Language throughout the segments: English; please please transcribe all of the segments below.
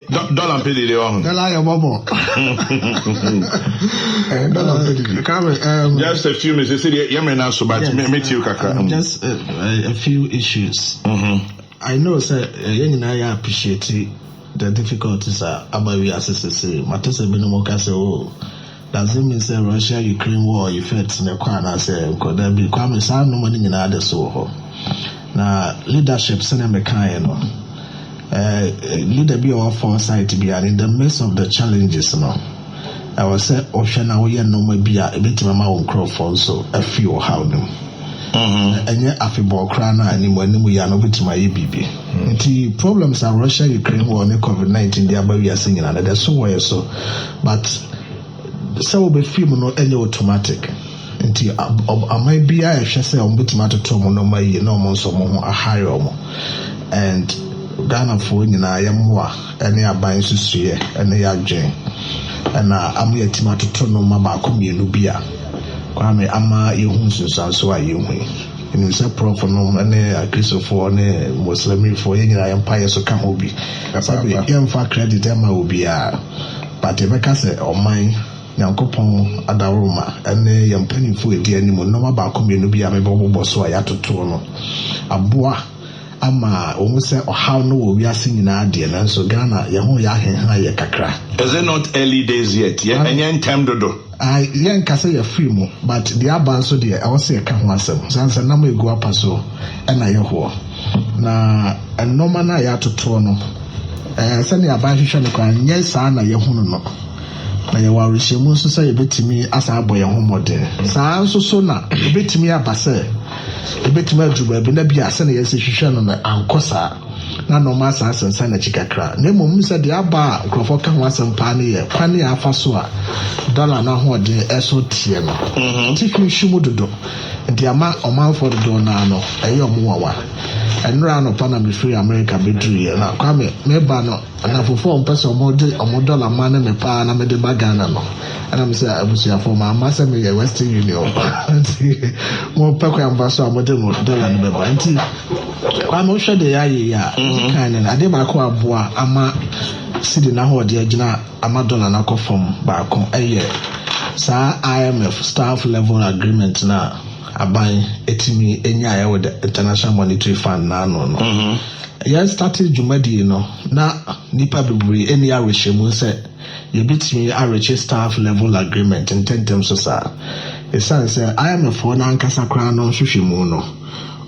Dollar pay the one. Dollar your bubble. Just a few minutes. You say, "Yamena so bad." Meet you, Kaka. Just a few issues. I know, sir. I appreciate the difficulties about we assess. Matters been more say, doesn't mean say Russia-Ukraine war effects in the corner. Say, could there be coming some no money in other so. Now leadership, cinema kind, leader be our foresight to be, and in the midst of the challenges, I was say option now we no more be a bit my own crop also a few how them. And yet after crana and when we are not with my EBB. The problems are Russia-Ukraine war and COVID-19 they are we are singing and that's so but so will be film no any automatic. Until I might be I shall say on tomato tomo no my no more so more a higher and Ghana for in I am wa any are buying susie and they are jane and I'm here tomato tono mama come here lubia kwame ama yehunsu so are you in say prof no any Christopher ne Muslim for in empire so can obi sabi yam fa credit am obi but e make say o man Yankopon adaroma ene yampanifo edi animo no ba komenu bia me bobo so ayatoto no aboa ama omu se ohaw no wo wiase nyina ade na so Ghana ye ho ya henha ye kakra. Is it not early days yet? Yeah, enyen time dodo. Yen kase ye free mo but the aban so de e wo se ka ho asem sansa na mo egu apaso na ye ho na enoma na ya toto no se ne aban hwehwe no kwa nye saa na ye hu no na ye wa rehemu so say ebetimi asa aboye ho modern saa nso so na ebetimi abase ebetimi aduba bi na bia se na ye se hwehwe no na ankosa na no ma saa sensa na chikakra na mom se de aba krofo ka ho asempa ne ye kwane ya afa so a dollar na ho de eso tie no tifi hwemu dodo ndi ama omanfo dodo na no eye omuwawa enra no pana me free America bedru na kwame me ba no na fofo mpese omo dollar man na me pa na me de bagana no ana me say abusia for ma ma say me Western Union mo pa kwa ambaso amode mo dollar no be ba nti kwame o hwe de ya kan na ade ba ko aboa ama sidi na ho de agina ama dollar na ko form ba ko eye sa IMF staff level agreement na aban etimi enya ya with the International Monetary Fund na no ya started jumadi no na nipa bebre eni arehemu se ye bitimi areche staff level agreement in terms of sa e say IMF for na ankasa kra no hwehwemu no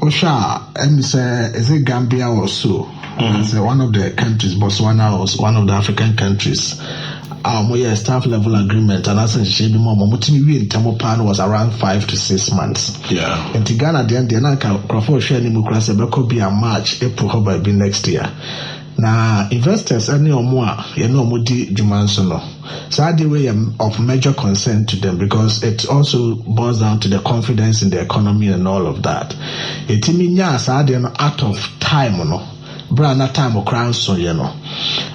osha emi say is it Gambia or so say one of the countries Botswana was one of the African countries our staff level agreement and as she be more mutimi we in Tamopan was around 5 to 6 months. Yeah. And Ghana then Crawford share ni mukrase be be a March, April by be next year. Now investors any or more mudi jumanso no. So the way of major concern to them because it also boils down to the confidence in the economy and all of that. It minya so out of time no. Brana time crown so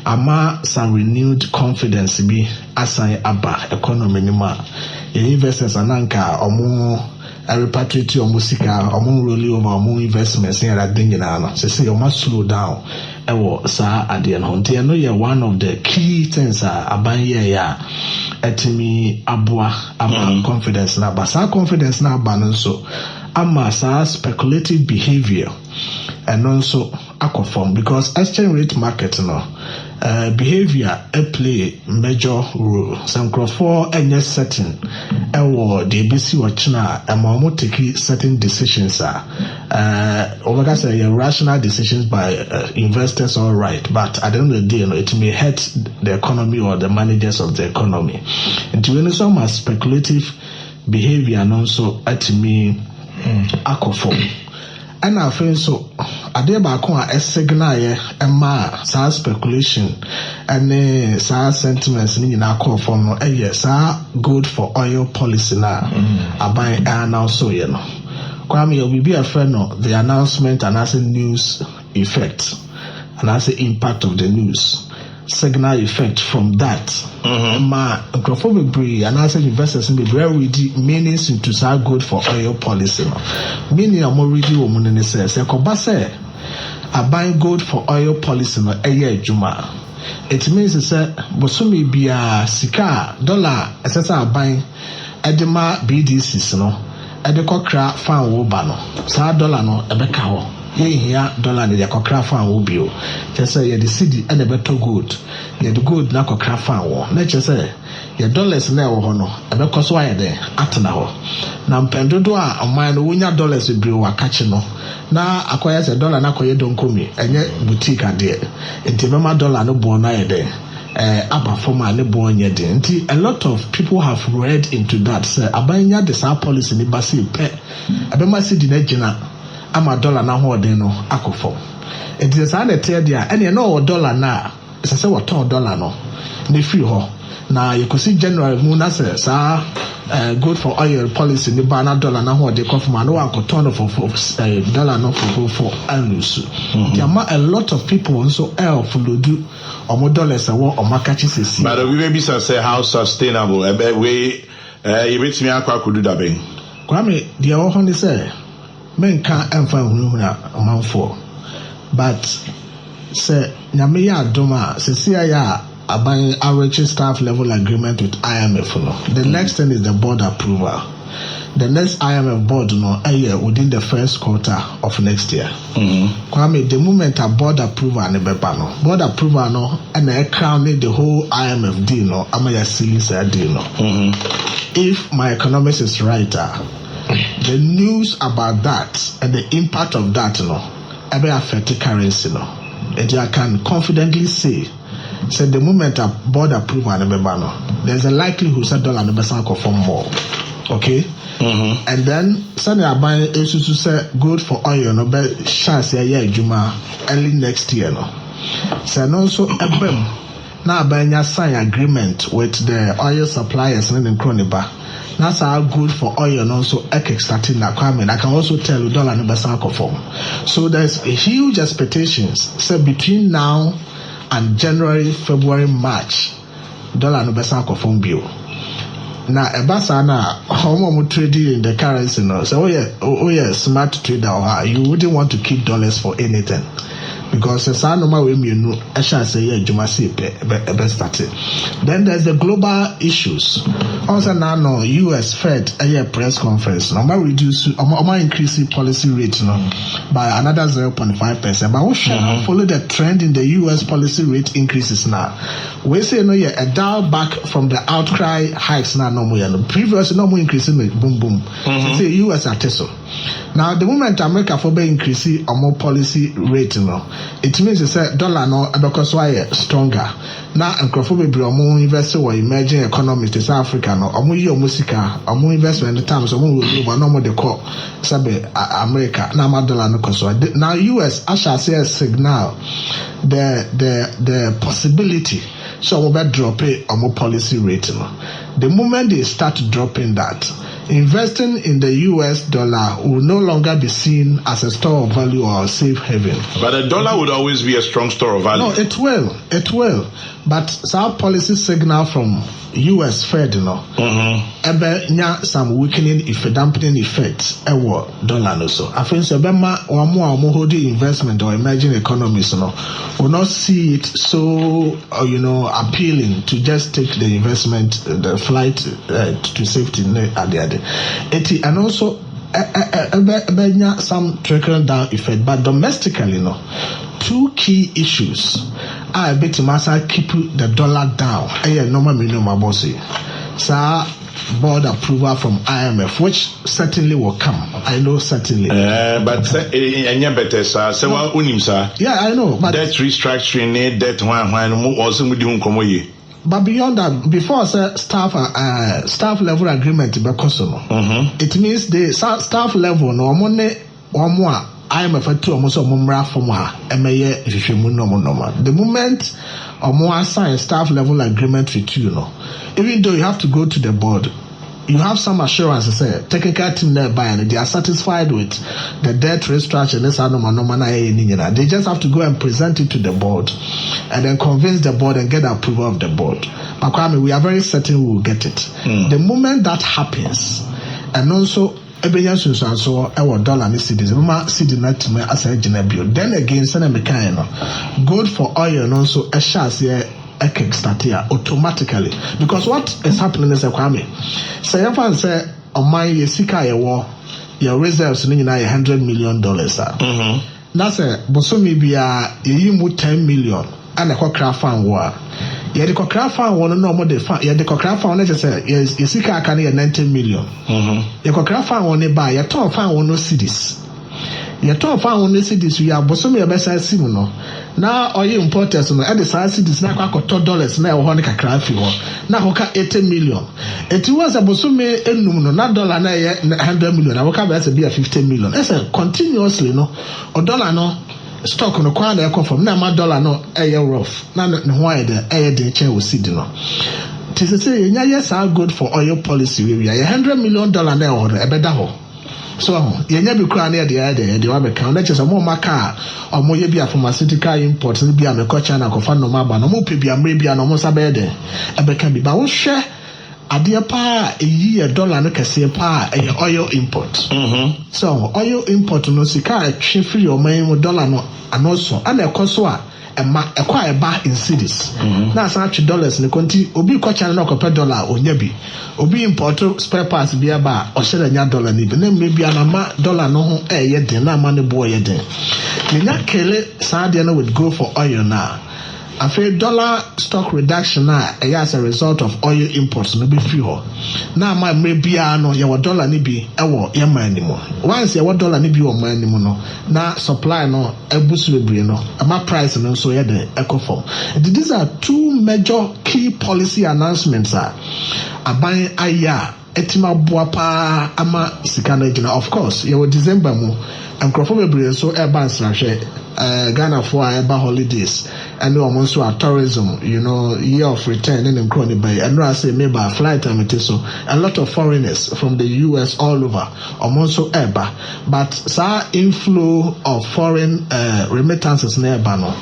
ama some renewed confidence be asan aba economy ni ma investors ananka omo repatriate omo sika omo roll over omo investments here at dingina no say you must slow down ewo sa ade no nti no ye one of the key things aban ye ya etimi aboa ama confidence na ba sa confidence na ba no so ama sa speculative behavior and also aquaform because exchange rate market behavior play major role. Some Crawford any certain the ABC watchna and take certain decisions Omega say rational decisions by investors all right, but at the end of the day it may hurt the economy or the managers of the economy. And to some speculative behavior and also at me aquaform. And I feel so ade ba ko a signal ye ema sa speculation and sa sentiments ni na call from no sa good for oil policy na aban announce so ye no kwame obi be a friend no the announcement and as a news effect and as the impact of the news signal effect from that ma microphone be and as investors be very ready meanings into so good for oil policy no meaning am already wo mun ne say ko ba say aban good for oil policy no eye adwuma it means say bosumi bia sika dollar esesa aban edema BDCs no edekokra fan wo ba no sa dollar no ebeka ho here dollar ne yakokra fan wo bio say ye the cedi and beto gold ye the gold na kokra fan wo na say ye dollars na wo ho no ebeko so aye den atena ho na mpendodo a aman no wonya dollars brio wakache no na akoya say dollar na koye donkomi enye boutique ade enti bema dollar no bo na ye den aba forma ne bo onye den enti a lot of people have read into that say abanya the sa policy ni basi pe abema cedi na gina ama dollar na ho den no akofo enti sa na te dia ene no dollar na se waton dollar no ne free ho na you could see general mu na say sa good for oil policy ni ba na dollar na ho de confirm no akoton for dollar no for alusu yama a lot of people also follow do omo dollars e wo omakachi sesi but we be say how sustainable we you bet me akwa kudu da ben kwame dia wo ho ni say menka emfa hunhuna omanfo but say nyame ya adoma sesi ya aban average staff level agreement with IMF no. The next thing is the board approval. The next IMF board no within the first quarter of next year. Kwame, the moment a board approval and no board approval no and I crown the whole IMF deal no amaya series deal no. If my economics is right, the news about that and the impact of that no ever affect the currency no. And I can confidently say the moment a board approval and there's a likelihood that dollar never perform more. Okay? And then Sunday I buy issue say good for oil no be chance ya juma early next year no. So and also now buy sign agreement with the oil suppliers in Kroniba. That's how good for oil and also starting that coming. I can also tell you dollar never perform. So there's a huge expectations. So between now and January, February, March, dollar no besa perform bio. Na ebasa na homo trading in the currency no. So oh yeah, smart trader you wouldn't want to keep dollars for anything. Because the normal way you know, I shall say yeah, you must say best started. Then there's the global issues. Also now no US Fed a press conference. No more reduce increase policy rate no by another 0.5%. But we shall follow the trend in the US policy rate increases now. We say no a dial back from the outcry hikes now no more. Previously no more increasing boom boom. So say US at so. Now the moment America for be increasing a more policy rate no. It means it's a dollar no because why stronger. Now and be omo invest in emerging economies to South Africa no omo yi omo sika omo investment the times omo will no more the call sabe America na ma dollar no cause now US I shall say a signal the possibility so omo be drop omo policy rate no. The moment they start dropping that, investing in the US dollar will no longer be seen as a store of value or a safe haven. But the dollar would always be a strong store of value. No, it will. But our policy signal from US Fed, some weakening effect, dampening effect, dollar no so. I think Bema or more holding investment or emerging economies, will not see it so, appealing to just take the investment, the flight to safety at the other. And also, some trickle down effect, but domestically, two key issues are bit to keep the dollar down. Normal minimum bossy. So board approval from IMF, which certainly will come. I know certainly. But better, sir. So what unim sir? Yeah, I know. But debt restructuring, debt one also we do come. But beyond that, before staff level agreement because it means the staff level no money or more. IMF to almost a mumra from the moment or more sign staff level agreement with you even though you have to go to the board, you have some assurance say technical team nearby and they are satisfied with the debt restructure. They just have to go and present it to the board and then convince the board and get approval of the board. But we are very certain we will get it. The moment that happens, and also ebenya sunsanso ewo dollar ne cedis mama cedi na time asa gina bio then again send me kind no gold for oil no so a shas here a kickstart here automatically because what is happening is a kwame say you fan say on my yesika yewo your reserves ni na $100 million na say bosomi bia yi mu 10 million and a crowd fan war ye de crowd fan one no more de fan ye de crowd fan na say yesika aka na 90 million ye crowd fan one ba ye ton fan one no cedis ye ton fan one no cedis we abosomi ye besa sim no na oye importers no e de sa cedis na kwakoto dollars na e ho ne kakra fi ho na ho ka 80 million eti was abosomi enum no na dollar na ye 100 million na ho ka be say be 50 million e say continuously no o dollar no stock no kwa na from na ma dollar no rough na ne ho ayede de chen wo cedi no tise say yenya yes are good for oil policy we are $100 million na e ho e beda ho so yenya bi kra na de wa be kan na chese mo maka o mo ye bia pharmaceutical import ni bia me ko China ko fa no ma ba no mo pe bia mre bia no mo sabe de e be kan bi ba wo hwe ade pa eyi dollar no kese pa oil import so oil import no sika atwe free o man dollar no anoso ana ekoso a ema ekwa eba in cedis na asa atwe dollars ne konti obi ko China no ko pe dollar onya bi obi import spare parts bia ba o share nya dollar ni bi na me bia na ma dollar no ho ye den na ma ne bo ye den nya kele sa de no would go for oil na after dollar stock reduction as a result of oil imports no be free ho na ma mebia no ye dollar ni bi ewo ye man ni mo once ye dollar ni bi o man ni mo no na supply no ebusu bebre no ama price no so ye de ekofo. These are two major key policy announcements aban aya etima boa pa ama sika na gina. Of course ye December mu enkrofo bebre so e ban srahwe Ghana for eba holidays and almost our tourism, year of return in Crony Bay. And I say maybe a flight so a lot of foreigners from the US all over almost so eba. But sa inflow of foreign remittances nearby no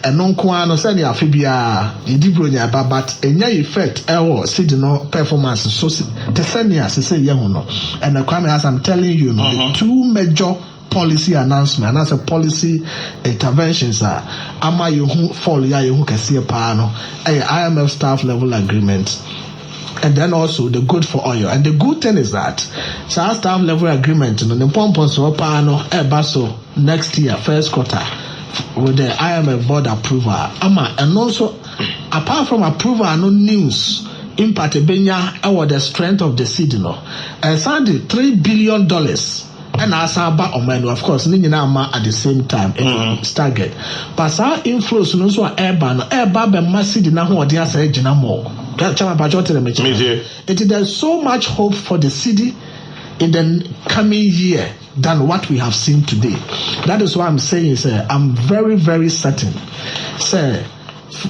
and non no send ya fibia yidibronya but enya effect cedi no performance so tesenia se say no. And as I'm telling you the two major policy announcement and as a policy interventions ama you fall ya you kese pa no IMF staff level agreement. And then also the good for oil. And the good thing is that staff level agreement no the pompo so pa no so next year first quarter with the IMF board approval ama and also apart from approval no news impact benya the strength of the cedi no and Sunday $3 billion and asaba omenu of course ni nyina ama at the same time staggered but sa inflows no so eba be massive na ho ode asa gina mo chama pa chote le meche it there's so much hope for the city in the coming year than what we have seen today. That is why I'm saying I'm very very certain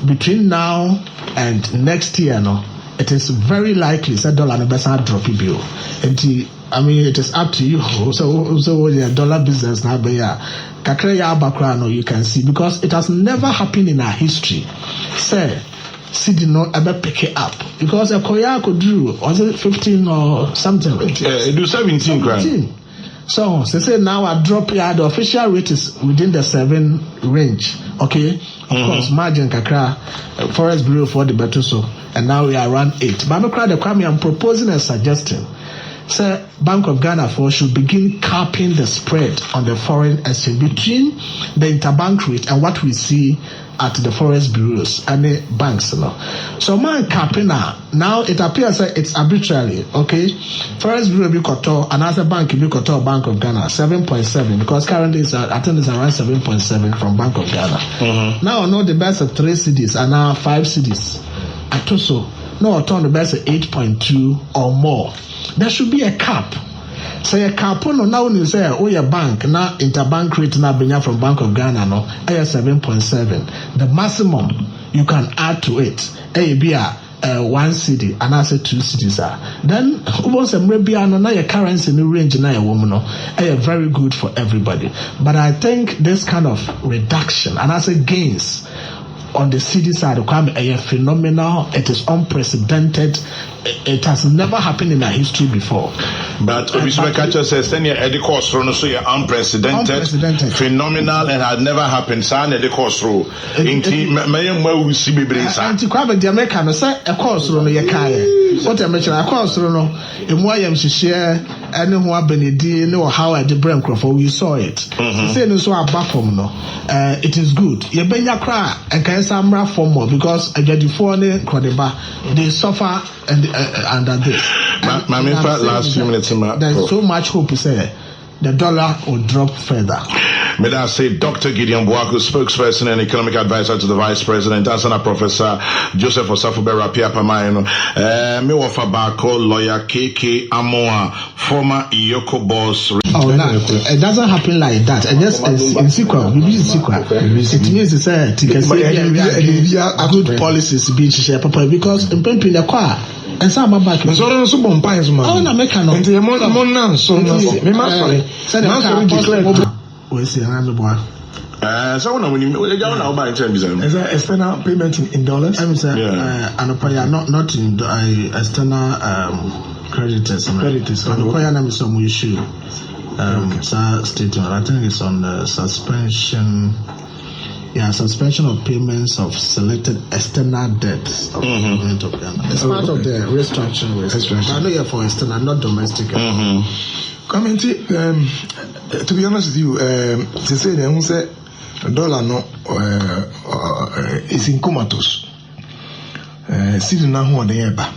between now and next year no it is very likely that dollar no be drop bill and it is up to you. So the dollar business now be kakra ya bakra no you can see because it has never happened in our history. Cedi no ever pick it up because a koya could do was it 15 or something? It do 17 grand. So say now I drop here. The official rate is within the 7 range. Okay, of course margin kakra Forest Bureau for the better so, and now we are around 8. But I'm proposing and suggesting. Bank of Ghana should begin capping the spread on the foreign exchange between the interbank rate and what we see at the forest bureaus and the banks. So man capping now it appears that it's arbitrary. Okay, forest bureau be koto, another bank be koto Bank of Ghana 7.7 because currently I think it's around 7.7 from Bank of Ghana. Now I know the best of 3 cedis and now 5 cedis. I told so. No, I turn the best at 8.2 or more. There should be a cap. Say a cap no now when you say your bank now interbank rate now bring from Bank of Ghana no 7.7. The maximum you can add to it be 1 cedi and I say 2 cedis then once maybe now your currency new range now woman no very good for everybody. But I think this kind of reduction and I say gains on the cedi side, a phenomenal. It is unprecedented. It has never happened in our history before. But Obisma Kacha says, "Send your Eddie Costro, so you're unprecedented, phenomenal, and had never happened." San Eddie Costro, we see Bibrisa. Antiquabe, the American, say a Costro, no Yakaya. What I mentioned, a Costro, no, in Wyam, she share, and who have been a deal, no, how I did Brem Crawford, we saw it. Say, no, so a baffum, no. It is good. You bend your cry, and can some rough for more because I get the phone, they suffer and under this. Last few minutes, there's so much hope to say the dollar will drop further. May I say, Dr. Gideon Boafo, spokesperson and economic advisor to the Vice President, Asana Professor Joseph Osafobera Pia Pamayano, Mewafa Bako, lawyer KK Amoa, former Iyoko boss. Oh, no, it doesn't happen like that. And just in sequel, we use sequel. It means it's a good policies being shared because in Pempin the car. And some are back. So don't so bomb pies, man. Oh, no, make no. And the mon so we see another boy. So when you now buy terms, is that external payment in dollars? I'm saying, and not in external creditors. And the choir name is some issue. Statement. I think it's on the suspension. Yeah, suspension of payments of selected external debts of the government of Ghana. It's part of the restructuring. I know you're for external, not domestic. Comment, to be honest with you, to say the dollar no is in comatose. See the now one eba.